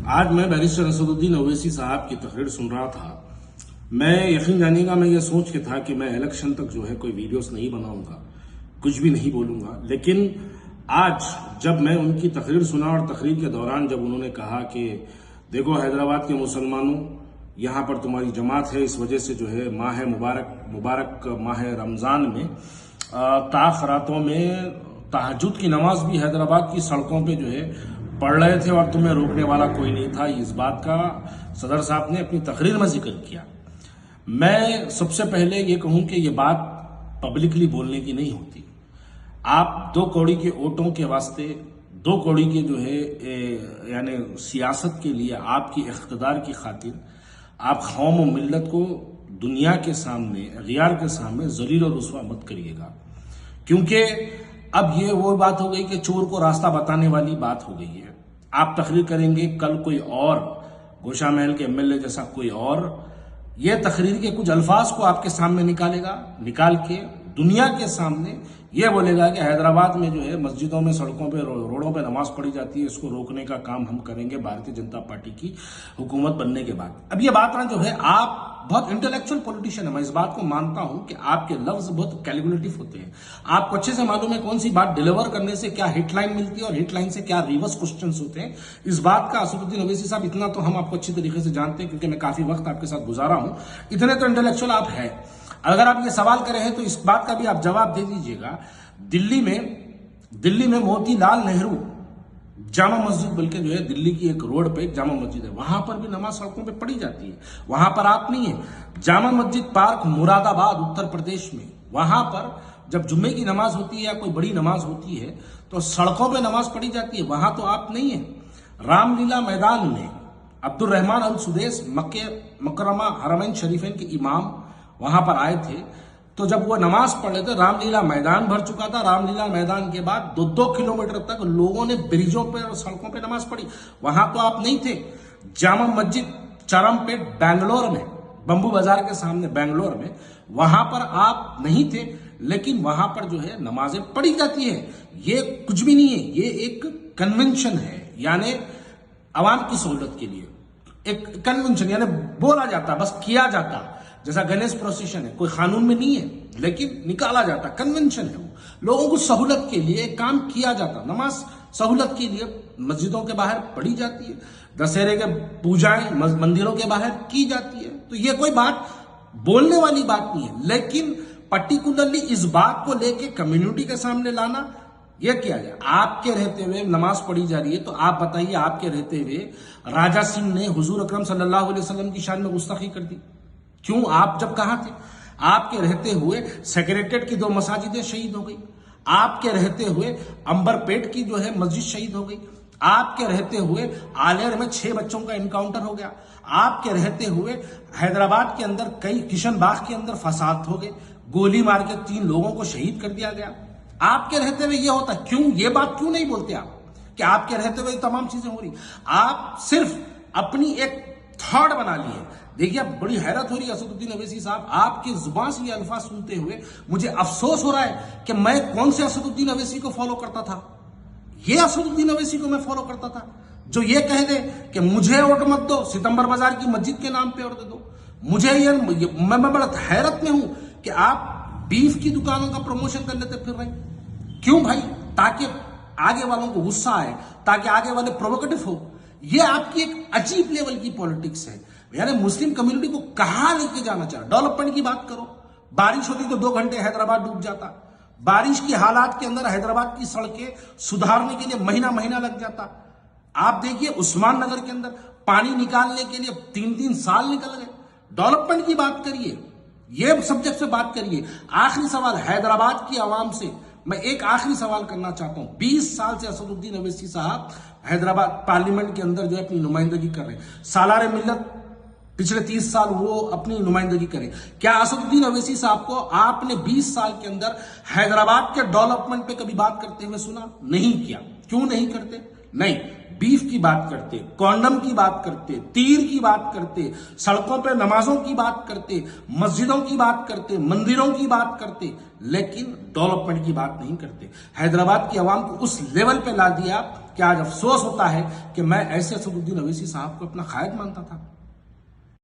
आज मैं बैरिस्टर असदुद्दीन ओवैसी साहब की तकरीर सुन रहा था। मैं यकीन जानिएगा, मैं ये सोच के था कि मैं इलेक्शन तक जो है कोई वीडियोस नहीं बनाऊंगा, कुछ भी नहीं बोलूंगा। लेकिन आज जब मैं उनकी तकरीर सुना और तकरीर के दौरान जब उन्होंने कहा कि देखो हैदराबाद के मुसलमानों, यहाँ पर तुम्हारी जमात है, इस वजह से जो है माह मुबारक माह रमजान में ताखरातों में तहज्जुद की नमाज भी हैदराबाद की सड़कों पे जो है पढ़ रहे थे और तुम्हें रोकने वाला कोई नहीं था। इस बात का सदर साहब ने अपनी तकरीर में जिक्र किया। मैं सबसे पहले ये कहूं कि ये बात पब्लिकली बोलने की नहीं होती। आप 2 कौड़ी के वोटों के वास्ते, 2 कौड़ी के जो है यानी सियासत के लिए, आपकी इख्तिदार की खातिर आप कौम और मिल्लत को दुनिया के सामने, अगियार के सामने जलील और रुसवा मत करिएगा। क्योंकि अब ये वो बात हो गई कि चोर को रास्ता बताने वाली बात हो गई है। आप तकरीर करेंगे, कल कोई और गोशा महल के एमएलए जैसा कोई और ये तकरीर के कुछ अल्फाज को आपके सामने निकाल के दुनिया के सामने ये बोलेगा कि हैदराबाद में जो है मस्जिदों में, सड़कों पे, रोडों पे नमाज पढ़ी जाती है, इसको रोकने का काम हम करेंगे भारतीय जनता पार्टी की हुकूमत बनने के बाद। अब ये बात ना जो है, आप बहुत इंटेलेक्चुअल पॉलिटिशियन है, मैं इस बात को मानता हूं कि आपके लफ्ज बहुत कैलकुलेटिव होते हैं। आपको अच्छे से मालूम है कौन सी बात डिलीवर करने से क्या हिटलाइन मिलती है और हिटलाइन से क्या रिवर्स क्वेश्चंस होते हैं। इस बात का असदुद्दीन ओवैसी साहब, इतना तो हम आपको अच्छी तरीके से जानते हैं क्योंकि मैं काफी वक्त आपके साथ गुजारा हूं। इतने तो इंटेलेक्चुअल आप है। अगर आप ये सवाल करें हैं तो इस बात का भी आप जवाब दे दीजिएगा। दिल्ली में मोतीलाल नेहरू जामा मस्जिद, बल्कि जो है दिल्ली की एक रोड पे एक जामा मस्जिद है, वहां पर भी नमाज सड़कों पे पढ़ी जाती है। वहां पर आप नहीं है। जामा मस्जिद पार्क मुरादाबाद उत्तर प्रदेश में, वहां पर जब जुम्मे की नमाज होती है या कोई बड़ी नमाज होती है तो सड़कों पे नमाज पढ़ी जाती है, वहां तो आप नहीं है। रामलीला मैदान में अब्दुल रहमान अल सुदेस मक्के मुकर्रमा हरमैन शरीफैन के इमाम वहां पर आए थे, तो जब वो नमाज पढ़ रहे थे रामलीला मैदान भर चुका था। रामलीला मैदान के बाद 2-2 किलोमीटर तक लोगों ने ब्रिजों पे और सड़कों पे नमाज पढ़ी, वहां तो आप नहीं थे। जामा मस्जिद चरमपेट बैंगलोर में, बंबू बाजार के सामने बैंगलोर में, वहां पर आप नहीं थे, लेकिन वहां पर जो है नमाजें पढ़ी जाती है। ये कुछ भी नहीं है, ये एक कन्वेंशन है, यानी आवाम की सहूलत के लिए एक कन्वेंशन, यानी बोला जाता, बस किया जाता। जैसा गणेश प्रोसेशन है, कोई कानून में नहीं है लेकिन निकाला जाता, कन्वेंशन है। वो लोगों को सहूलत के लिए काम किया जाता। नमाज सहूलत के लिए मस्जिदों के बाहर पढ़ी जाती है, दशहरे के पूजाएं मंदिरों के बाहर की जाती है। तो ये कोई बात बोलने वाली बात नहीं है, लेकिन पर्टिकुलरली इस बात को लेके कम्युनिटी के सामने लाना, यह किया जाए। आपके रहते हुए नमाज पढ़ी जा रही है, तो आप बताइए, आपके रहते हुए राजा सिंह ने हुजूर अकरम सल्लल्लाहु अलैहि वसल्लम की शान में गुस्ताखी कर दी। क्यों? आप जब कहां थे? आपके रहते हुए सेक्रेटेरिएट की 2 मसाजिदें शहीद हो गई। आपके रहते हुए अंबरपेट की जो है मस्जिद शहीद हो गई। आपके रहते हुए आलेर में 6 बच्चों का एनकाउंटर हो गया। आपके रहते हुए हैदराबाद के अंदर कई किशन बाग के अंदर फसाद हो गए, गोली मार के 3 लोगों को शहीद कर दिया गया। आपके रहते हुए यह होता। क्यों? ये बात क्यों नहीं बोलते आप कि आपके रहते हुए तमाम चीजें हो रही? आप सिर्फ अपनी एक थॉट बना ली है। देखिए, अब बड़ी हैरत हो रही है असदुद्दीन ओवैसी साहब, आपकी जुबान से ये अल्फाज सुनते हुए मुझे अफसोस हो रहा है कि मैं कौन से असदुद्दीन ओवैसी को फॉलो करता था। ये असदुद्दीन ओवैसी को मैं फॉलो करता था जो ये कह दे कि मुझे वोट मत दो, सितंबर बाजार की मस्जिद के नाम पे वोट दो। मुझे मैं बड़ा हैरत में हूं कि आप बीफ की दुकानों का प्रमोशन कर लेते फिर रहे। क्यों भाई? ताकि आगे वालों को गुस्सा आए, ताकि आगे वाले प्रोवोकेटिव हो। ये आपकी एक अजीब लेवल की पॉलिटिक्स है। यानी मुस्लिम कम्युनिटी को कहां लेके जाना चाह? डेवलपमेंट की बात करो। बारिश होती तो 2 घंटे हैदराबाद डूब जाता। बारिश की हालात के अंदर हैदराबाद की सड़कें सुधारने के लिए महीना लग जाता। आप देखिए उस्मान नगर के अंदर पानी निकालने के लिए 3-3 साल निकल गए। डेवलपमेंट की बात करिए, ये सब्जेक्ट से बात करिए। आखिरी सवाल हैदराबाद की आवाम से मैं एक आखिरी सवाल करना चाहता हूं। 20 साल से असदुद्दीन ओवैसी साहब हैदराबाद पार्लियामेंट के अंदर जो है अपनी नुमाइंदगी कर रहे हैं। सालारे मिल्लत पिछले 30 साल वो अपनी नुमाइंदगी करें। क्या असदुद्दीन ओवैसी साहब को आपने 20 साल के अंदर हैदराबाद के डेवलपमेंट पे कभी बात करते हुए सुना? नहीं किया। क्यों नहीं करते? नहीं, बीफ की बात करते, कॉन्डम की बात करते, तीर की बात करते, सड़कों पे नमाजों की बात करते, मस्जिदों की बात करते, मंदिरों की बात करते, लेकिन डेवलपमेंट की बात नहीं करते। हैदराबाद की आवाम को उस लेवल पे ला दिया कि आज अफसोस होता है कि मैं ऐसे असदुद्दीन अवैसी साहब को अपना कायद मानता था।